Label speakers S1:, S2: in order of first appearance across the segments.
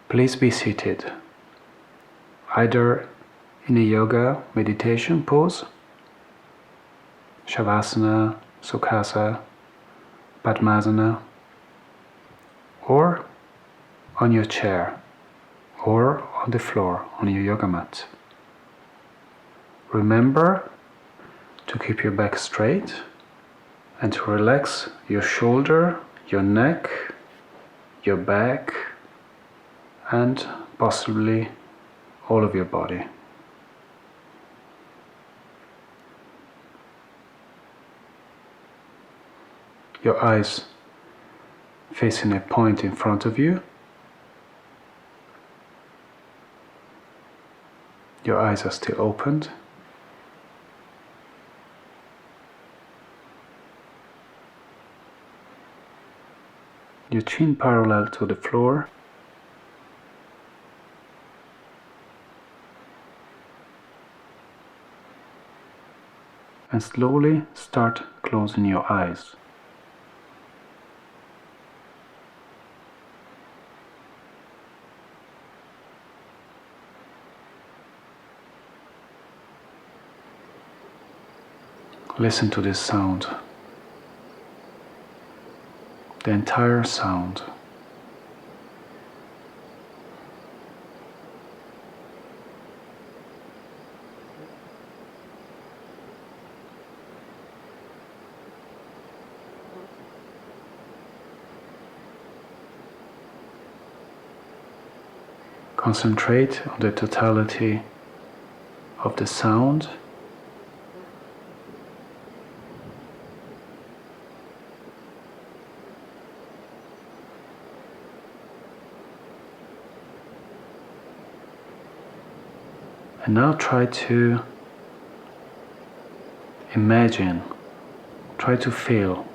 S1: Please be seated, either in a yoga meditation pose, Shavasana, Sukhasana, Padmasana, or on your chair, or on the floor on your yoga mat. Remember to keep your back straight and to relax your shoulder, your neck, your back, and possibly all of your body. Your eyes facing a point in front of you. Your eyes are still opened. Your chin parallel to the floor. And slowly start closing your eyes. Listen to this sound, the entire sound. Concentrate on the totality of the sound. And now try to imagine, try to feel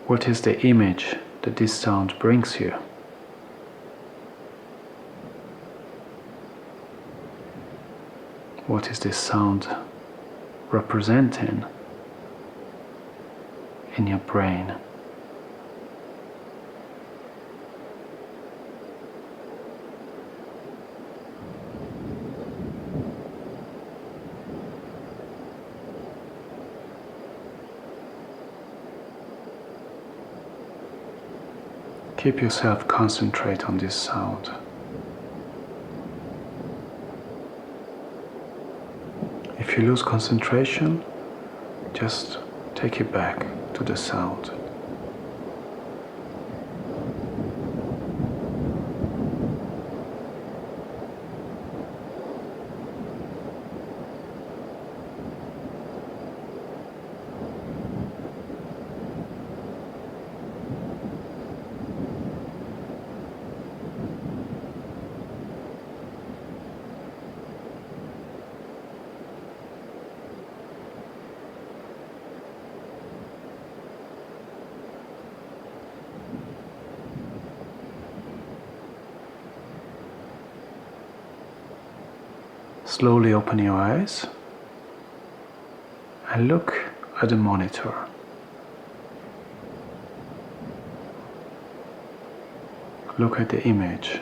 S1: what is the image that this sound brings you. What is this sound representing in your brain? Keep yourself concentrate on this sound. If you lose concentration, just take it back to the sound. Slowly open your eyes and look at the monitor. Look at the image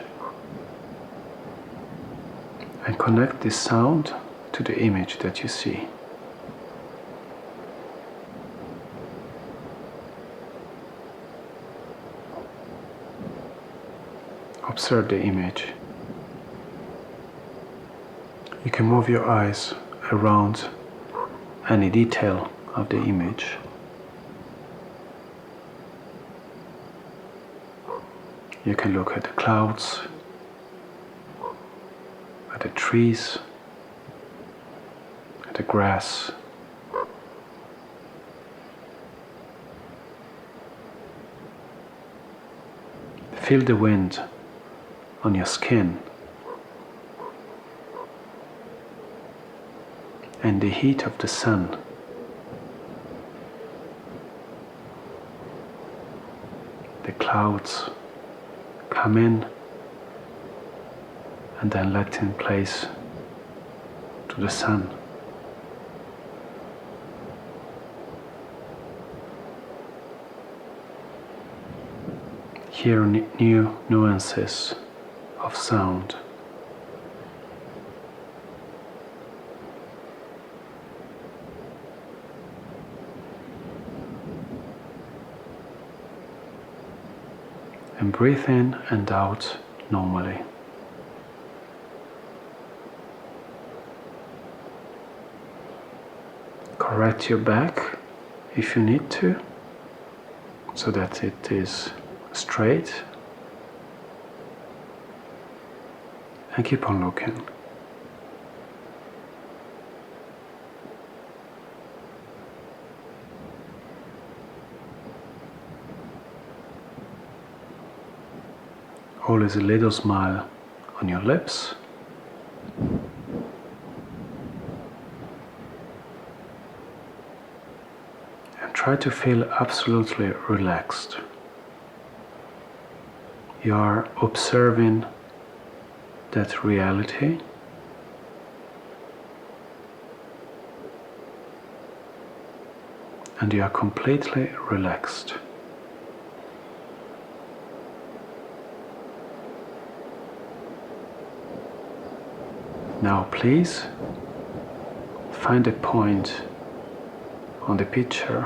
S1: and connect this sound to the image that you see. Observe the image. You can move your eyes around any detail of the image. You can look at the clouds, at the trees, at the grass. Feel the wind on your skin and the heat of the sun. The clouds come in and then let in place to the sun. hear new nuances of sound. And breathe in and out normally. Correct your back if you need to, so that it is straight, and keep on looking. Always a little smile on your lips. And try to feel absolutely relaxed. You are observing that reality, and you are completely relaxed. Now please find a point on the picture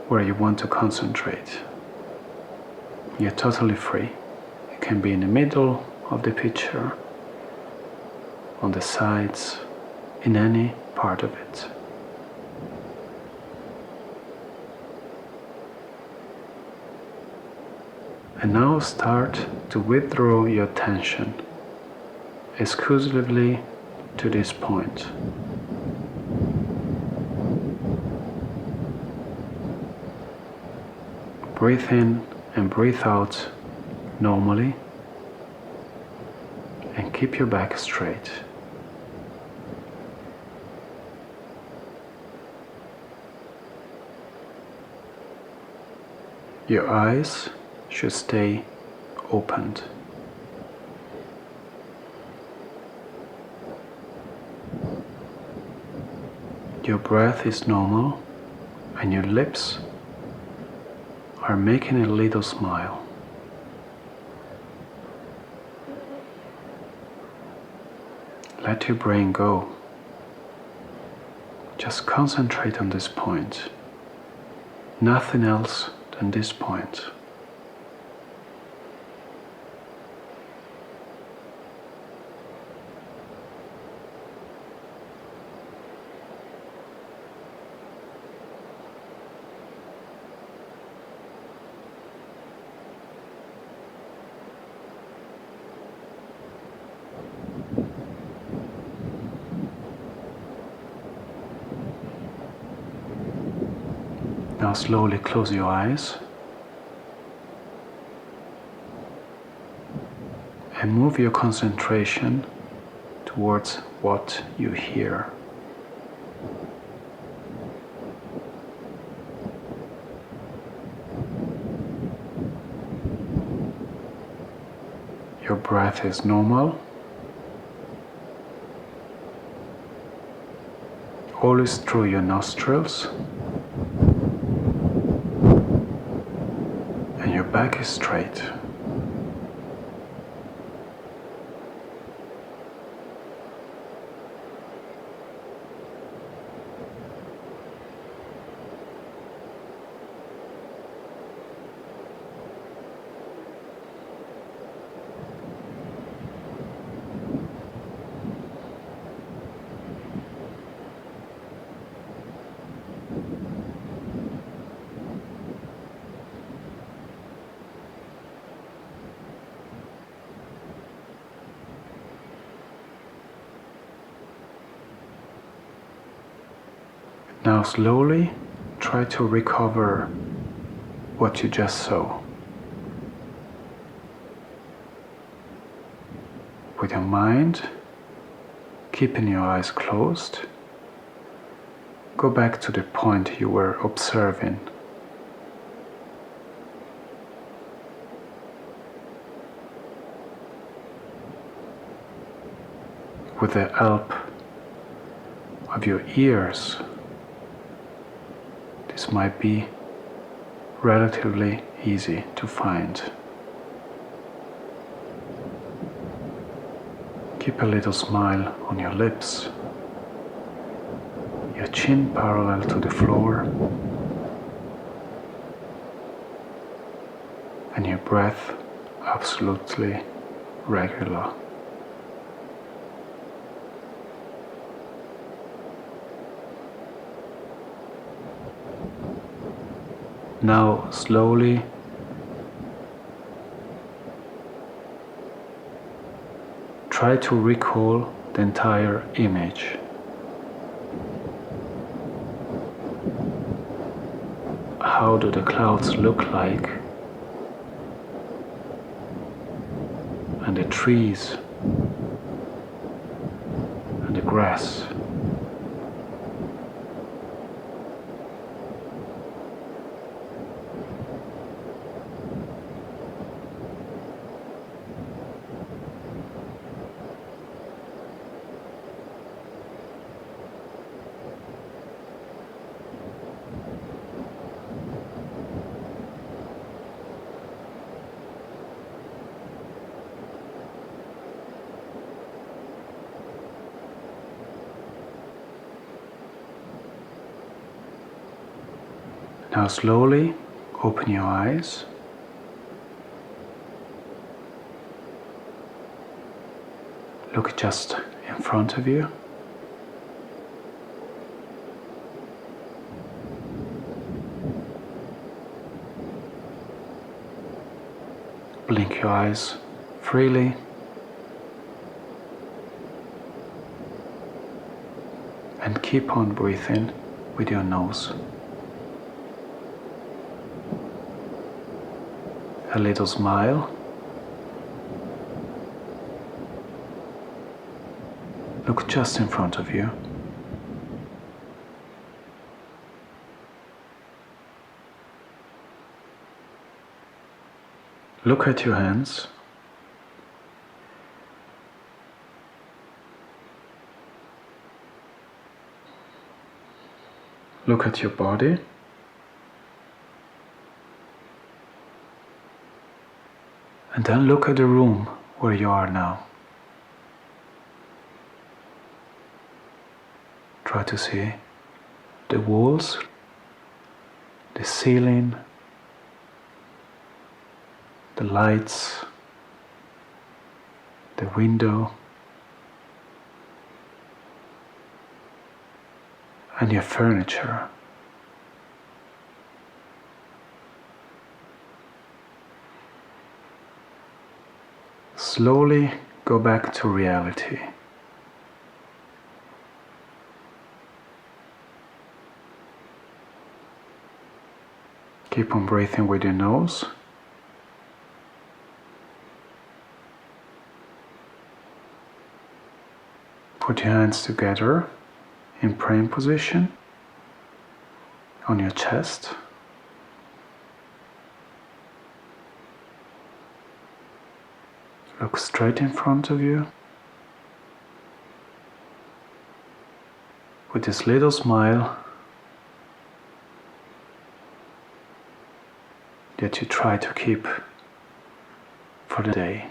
S1: where you want to concentrate. You're totally free. It can be in the middle of the picture, on the sides, in any part of it. And now start to withdraw your attention exclusively to this point. Breathe in and breathe out normally, and keep your back straight. Your eyes should stay opened. Your breath is normal, and your lips are making a little smile. Let your brain go. Just concentrate on this point. Nothing else than this point. Now slowly close your eyes and move your concentration towards what you hear. Your breath is normal. Always through your nostrils. And your back is straight. Now slowly try to recover what you just saw. With your mind, keeping your eyes closed, go back to the point you were observing. With the help of your ears, this might be relatively easy to find. Keep a little smile on your lips, your chin parallel to the floor, and your breath absolutely regular. Now slowly try to recall the entire image. How do the clouds look like? And the trees and the grass. Now slowly open your eyes. Look just in front of you. Blink your eyes freely. And keep on breathing with your nose. A little smile. Look just in front of you. Look at your hands. Look at your body. And then look at the room where you are now. Try to see the walls, the ceiling, the lights, the window, and your furniture. Slowly go back to reality. Keep on breathing with your nose. Put your hands together in praying position on your chest. Look straight in front of you with this little smile that you try to keep for the day.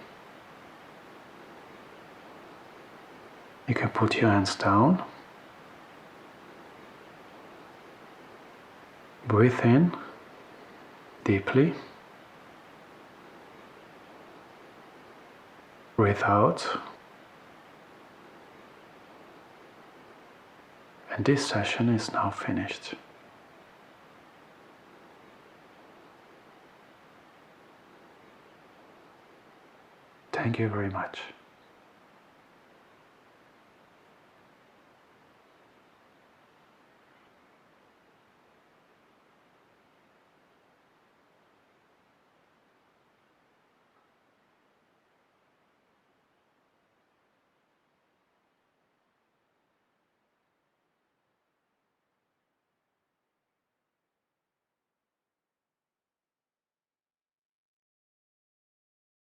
S1: You can put your hands down. Breathe in deeply. Breathe out. And this session is now finished. Thank you very much.